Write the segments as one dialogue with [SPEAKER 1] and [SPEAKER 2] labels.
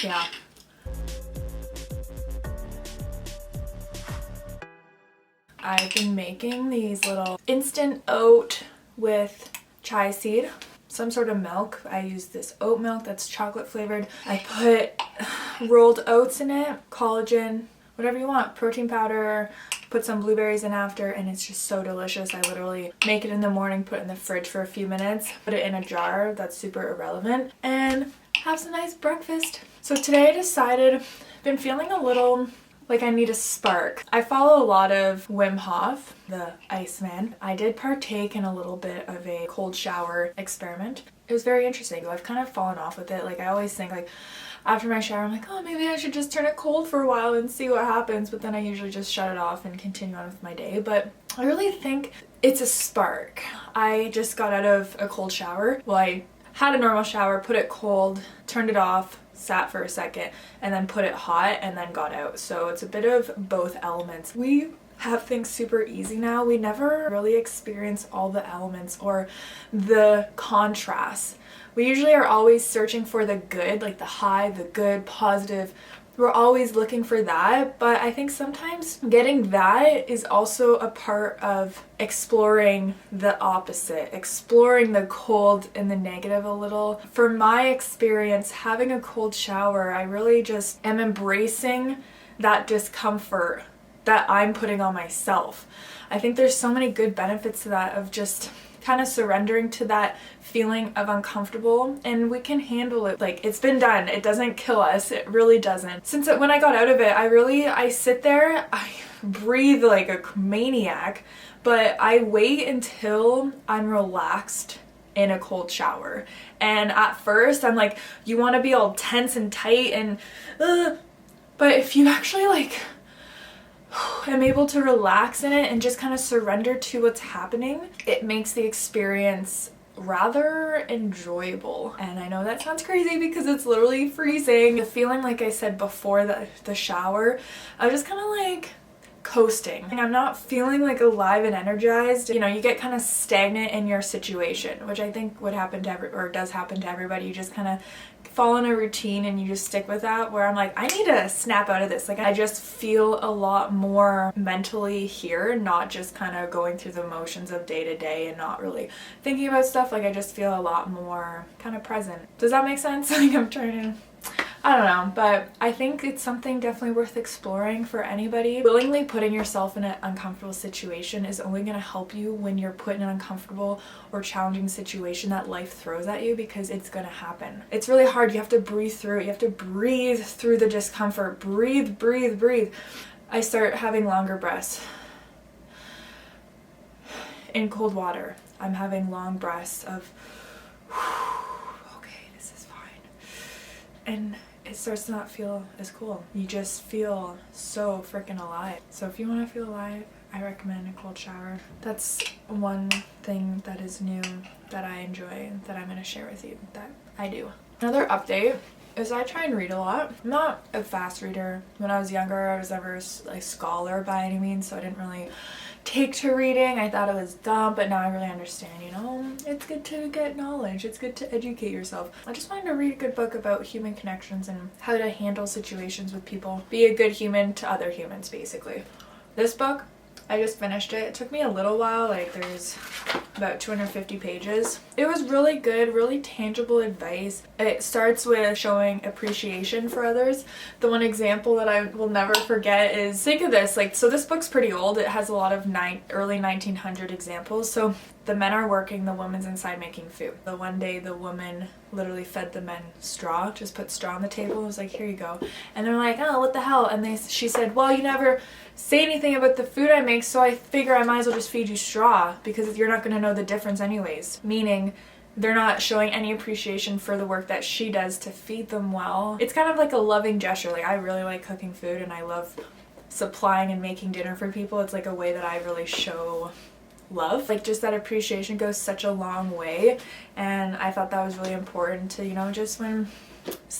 [SPEAKER 1] Yeah. I've been making these little instant oat with chai seed, some sort of milk. I use this oat milk that's chocolate flavored. I put rolled oats in it, collagen, whatever you want, protein powder, put some blueberries in after, and it's just so delicious. I literally make it in the morning, put it in the fridge for a few minutes, put it in a jar that's super irrelevant, and have some nice breakfast. So today I decided, I've been feeling a little like I need a spark. I follow a lot of Wim Hof, the Iceman. I did partake in a little bit of a cold shower experiment. It was very interesting. I've kind of fallen off with it. Like I always think like after my shower, I'm like, oh, maybe I should just turn it cold for a while and see what happens. But then I usually just shut it off and continue on with my day. But I really think it's a spark. I just got out of a cold shower. Well, I had a normal shower, put it cold, turned it off, sat for a second, and then put it hot and then got out. So it's a bit of both elements. We have things super easy now. We never really experience all the elements or the contrasts. We usually are always searching for the good, like the high, the good, positive. We're always looking for that, but I think sometimes getting that is also a part of exploring the opposite, exploring the cold and the negative a little. For my experience, having a cold shower, I really just am embracing that discomfort that I'm putting on myself. I think there's so many good benefits to that, of just kind of surrendering to that feeling of uncomfortable, and we can handle it. Like, it's been done. It doesn't kill us. It really doesn't. Since when I got out of it, I sit there, I breathe like a maniac, but I wait until I'm relaxed in a cold shower. And at first I'm like, you want to be all tense and tight and but if you actually like I'm able to relax in it and just kind of surrender to what's happening, it makes the experience rather enjoyable. And I know that sounds crazy because it's literally freezing. The feeling, like I said before the shower, I was just kind of like coasting. I'm not feeling like alive and energized. You know, you get kind of stagnant in your situation, which I think would happen to does happen to everybody. You just kind of fall in a routine and you just stick with that, where I'm like, I need to snap out of this. Like, I just feel a lot more mentally here, not just kind of going through the motions of day to day and not really thinking about stuff. Like, I just feel a lot more kind of present. Does that make sense? Like, I'm trying to, I don't know, but I think it's something definitely worth exploring for anybody. Willingly putting yourself in an uncomfortable situation is only going to help you when you're put in an uncomfortable or challenging situation that life throws at you, because it's going to happen. It's really hard. You have to breathe through it. You have to breathe through the discomfort. Breathe, breathe, breathe. I start having longer breaths. In cold water, I'm having long breaths of, okay, this is fine. And it starts to not feel as cool. You just feel so freaking alive. So if you want to feel alive, I recommend a cold shower. That's one thing that is new that I enjoy, that I'm going to share with you, that I do. Another update is I try and read a lot. I'm not a fast reader. When I was younger, I was never a scholar by any means, so I didn't really take to reading. I thought it was dumb, but now I really understand, you know, it's good to get knowledge. It's good to educate yourself. I just wanted to read a good book about human connections and how to handle situations with people. Be a good human to other humans, basically. This book, I just finished it. It took me a little while, like there's about 250 pages. It was really good, really tangible advice. It starts with showing appreciation for others. The one example that I will never forget is, think of this, like, so this book's pretty old. It has a lot of early 1900 examples. So the men are working, the woman's inside making food. The one day the woman literally fed the men straw, just put straw on the table and was like, here you go. And they're like, oh, what the hell? And she said, well, you never say anything about the food I make, so I figure I might as well just feed you straw, because you're not going to know the difference anyways. Meaning, they're not showing any appreciation for the work that she does to feed them well. It's kind of like a loving gesture. Like, I really like cooking food and I love supplying and making dinner for people. It's like a way that I really show love. Like, just that appreciation goes such a long way, and I thought that was really important to, you know, just when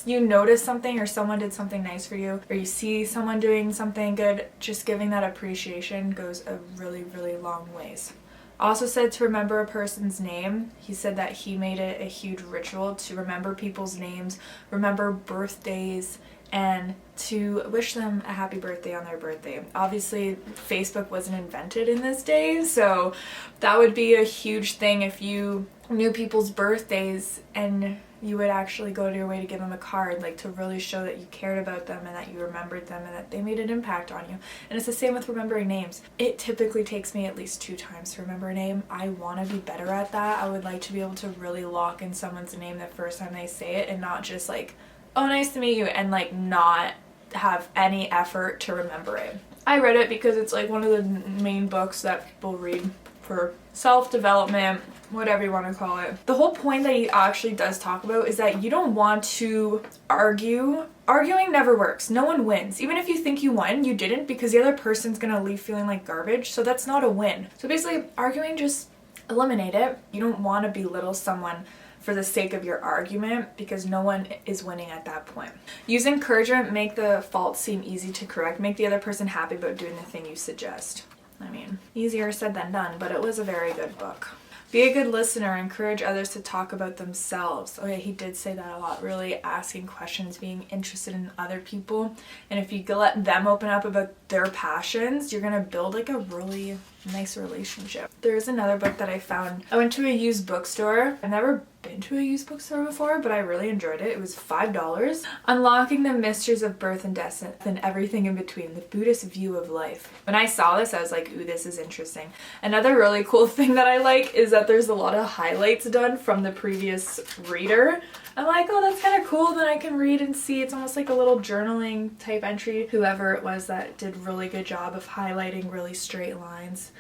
[SPEAKER 1] you notice something or someone did something nice for you, or you see someone doing something good, just giving that appreciation goes a really, really long ways. Also said to remember a person's name. He said that he made it a huge ritual to remember people's names, remember birthdays, and to wish them a happy birthday on their birthday. Obviously, Facebook wasn't invented in this day, so that would be a huge thing if you knew people's birthdays and you would actually go to your way to give them a card, like to really show that you cared about them and that you remembered them and that they made an impact on you. And it's the same with remembering names. It typically takes me at least 2 times to remember a name. I want to be better at that. I would like to be able to really lock in someone's name the first time they say it and not just like, oh, nice to meet you, and like not have any effort to remember it. I read it because it's like one of the main books that people read for self-development, whatever you want to call it. The whole point that he actually does talk about is that you don't want to argue. Arguing never works. No one wins. Even if you think you won, you didn't, because the other person's gonna leave feeling like garbage, so that's not a win. So basically, arguing, just eliminate it. You don't want to belittle someone for the sake of your argument, because no one is winning at that point. Use encouragement, make the fault seem easy to correct, make the other person happy about doing the thing you suggest. I mean, easier said than done, but it was a very good book. Be a good listener, encourage others to talk about themselves. Oh yeah, he did say that a lot, really asking questions, being interested in other people. And if you let them open up about their passions, you're gonna build like a really nice relationship. There's another book that I found. I went to a used bookstore. I've never been to a used bookstore before, but I really enjoyed it. It was $5. Unlocking the Mysteries of Birth and Death and Everything in Between, the Buddhist View of Life. When I saw this, I was like, ooh, this is interesting. Another really cool thing that I like is that there's a lot of highlights done from the previous reader. I'm like, oh, that's kind of cool. Then I can read and see. It's almost like a little journaling type entry. Whoever it was that did a really good job of highlighting really straight lines,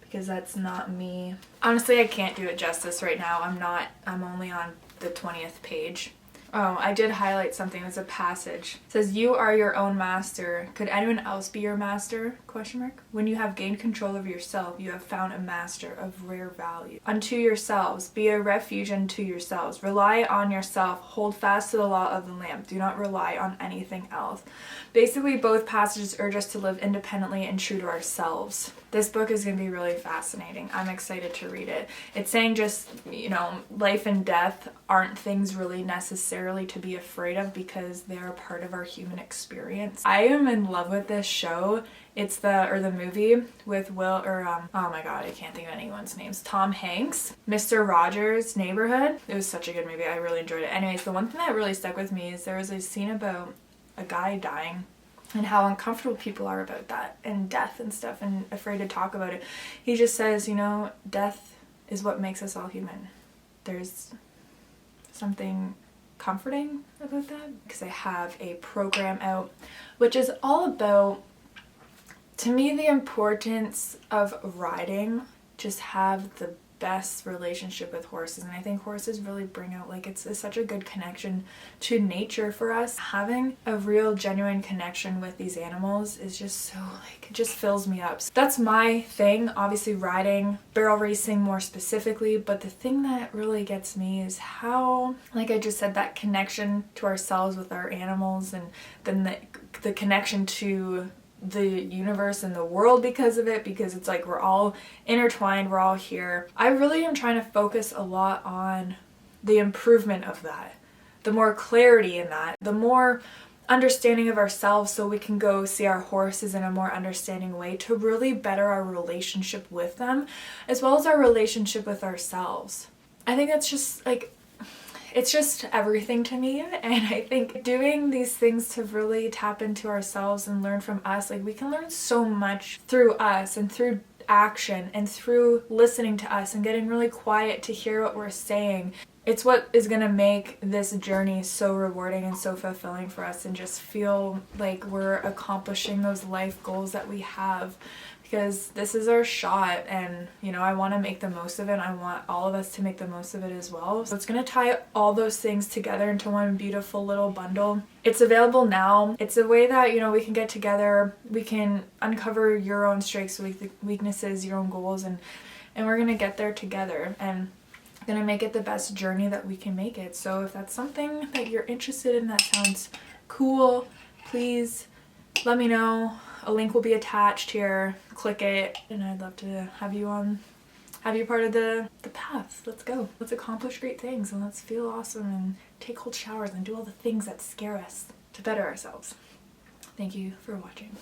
[SPEAKER 1] because that's not me. Honestly, I can't do it justice right now. I'm only on the 20th page. Oh, I did highlight something. It was a passage. It says, you are your own master. Could anyone else be your master? ? When you have gained control of yourself, you have found a master of rare value. Unto yourselves, be a refuge unto yourselves. Rely on yourself. Hold fast to the law of the Lamb. Do not rely on anything else. Basically, both passages urge us to live independently and true to ourselves. This book is going to be really fascinating. I'm excited to read it. It's saying just, life and death aren't things really necessarily to be afraid of, because they're part of our human experience. I am in love with this show. It's the movie with oh my god, I can't think of anyone's names. Tom Hanks, Mr. Rogers' Neighborhood. It was such a good movie. I really enjoyed it. Anyways, the one thing that really stuck with me is there was a scene about a guy dying and how uncomfortable people are about that and death and stuff and afraid to talk about it. He just says, death is what makes us all human. There's something comforting about that, because I have a program out which is all about, to me, the importance of riding. Just have the best relationship with horses, and I think horses really bring out, it's such a good connection to nature for us. Having a real genuine connection with these animals is just so it just fills me up. So that's my thing, obviously riding, barrel racing more specifically, but the thing that really gets me is how, like I just said, that connection to ourselves with our animals, and then the connection to the universe and the world because of it, because it's like we're all intertwined, we're all here. I really am trying to focus a lot on the improvement of that, the more clarity in that, the more understanding of ourselves, so we can go see our horses in a more understanding way to really better our relationship with them, as well as our relationship with ourselves. I think that's just it's just everything to me, and I think doing these things to really tap into ourselves and learn from us, we can learn so much through us and through action and through listening to us and getting really quiet to hear what we're saying. It's what is going to make this journey so rewarding and so fulfilling for us, and just feel like we're accomplishing those life goals that we have, because this is our shot, and I want to make the most of it. I want all of us to make the most of it as well. So it's going to tie all those things together into one beautiful little bundle. It's available now. It's a way that we can get together, we can uncover your own strengths, weaknesses, your own goals, and we're going to get there together, and going to make it the best journey that we can make it. So if that's something that you're interested in, that sounds cool, please let me know. A link will be attached here. Click it, and I'd love to have you have you part of the path. Let's go. Let's accomplish great things and let's feel awesome and take cold showers and do all the things that scare us to better ourselves. Thank you for watching.